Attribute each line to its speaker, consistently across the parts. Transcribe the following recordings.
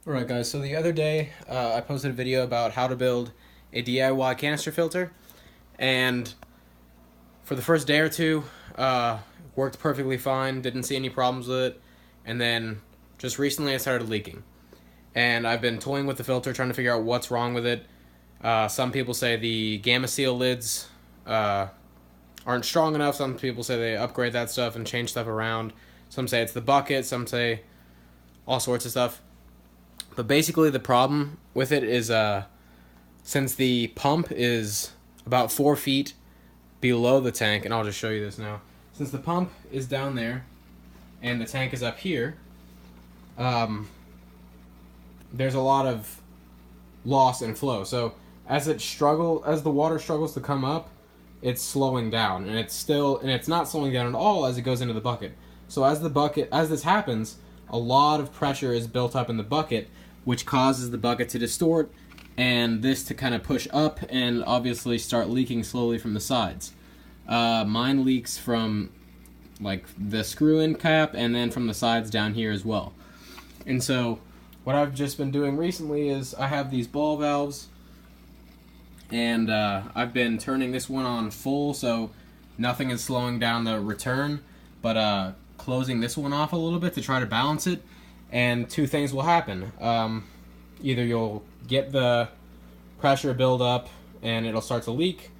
Speaker 1: Alright guys, so the other day I posted a video about how to build a DIY canister filter, and for the first day or two worked perfectly fine, didn't see any problems with it, and then just recently it started leaking. And I've been toying with the filter trying to figure out what's wrong with it. Some people say the Gamma Seal lids aren't strong enough, some people say they upgrade that stuff and change stuff around, some say it's the bucket, some say all sorts of stuff. But basically, the problem with it is since the pump is about 4 feet below the tank, and I'll just show you this now. Since the pump is down there and the tank is up here, there's a lot of loss in flow. So as the water struggles to come up, it's slowing down, and it's not slowing down at all as it goes into the bucket. So as this happens, a lot of pressure is built up in the bucket, which causes the bucket to distort and this to kind of push up and obviously start leaking slowly from the sides. Mine leaks from like the screw-in cap and then from the sides down here as well. And so what I've just been doing recently is I have these ball valves, and I've been turning this one on full so nothing is slowing down the return, but closing this one off a little bit to try to balance it, and two things will happen. Either you'll get the pressure build up and it'll start to leak,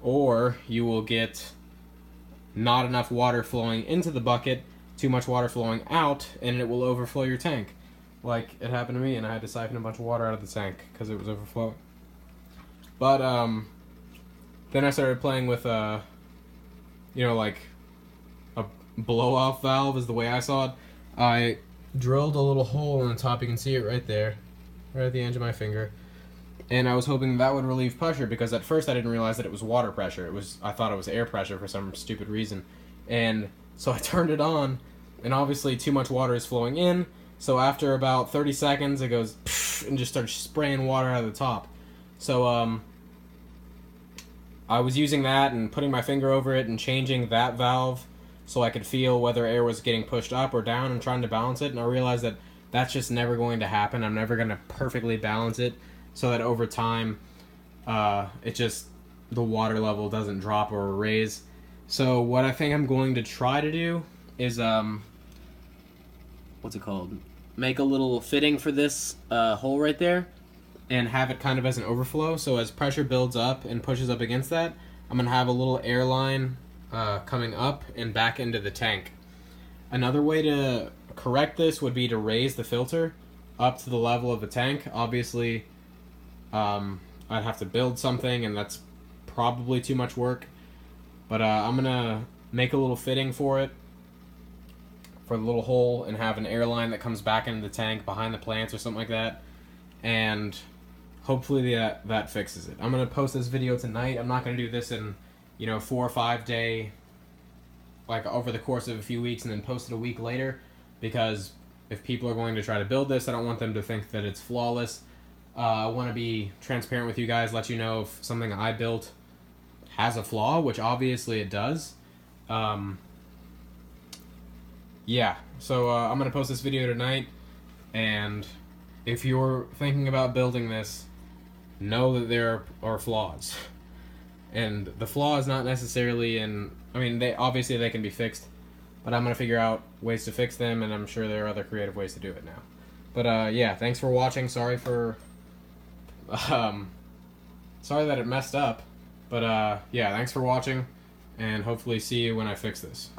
Speaker 1: or you will get not enough water flowing into the bucket, too much water flowing out, and it will overflow your tank. Like it happened to me, and I had to siphon a bunch of water out of the tank because it was overflowing. But then I started playing with like a blow-off valve is the way I saw it. I drilled a little hole in the top. You can see it right there, right at the edge of my finger. And I was hoping that would relieve pressure, because at first I didn't realize that it was water pressure. I thought it was air pressure for some stupid reason. And so I turned it on, and obviously too much water is flowing in. So after about 30 seconds, it goes pfft, and just starts spraying water out of the top. So I was using that and putting my finger over it and changing that valve so I could feel whether air was getting pushed up or down and trying to balance it. And I realized that that's just never going to happen. I'm never going to perfectly balance it so that over time the water level doesn't drop or raise. So what I think I'm going to try to do is what's it called? Make a little fitting for this hole right there, and have it kind of as an overflow. So as pressure builds up and pushes up against that, I'm gonna have a little air line coming up and back into the tank. Another way to correct this would be to raise the filter up to the level of the tank. Obviously, I'd have to build something, and that's probably too much work. But I'm gonna make a little fitting for it, for the little hole, and have an airline that comes back into the tank behind the plants or something like that, and hopefully that fixes it. I'm gonna post this video tonight. I'm not gonna do this in 4 or 5 day, like over the course of a few weeks, and then post it a week later, because if people are going to try to build this, I don't want them to think that it's flawless. I want to be transparent with you guys, let you know if something I built has a flaw, which obviously it does. Yeah, so I'm going to post this video tonight, and if you're thinking about building this, know that there are flaws. And the flaw is not necessarily they can be fixed, but I'm going to figure out ways to fix them, and I'm sure there are other creative ways to do it now. But yeah, thanks for watching. Sorry that it messed up, but yeah, thanks for watching, and hopefully see you when I fix this.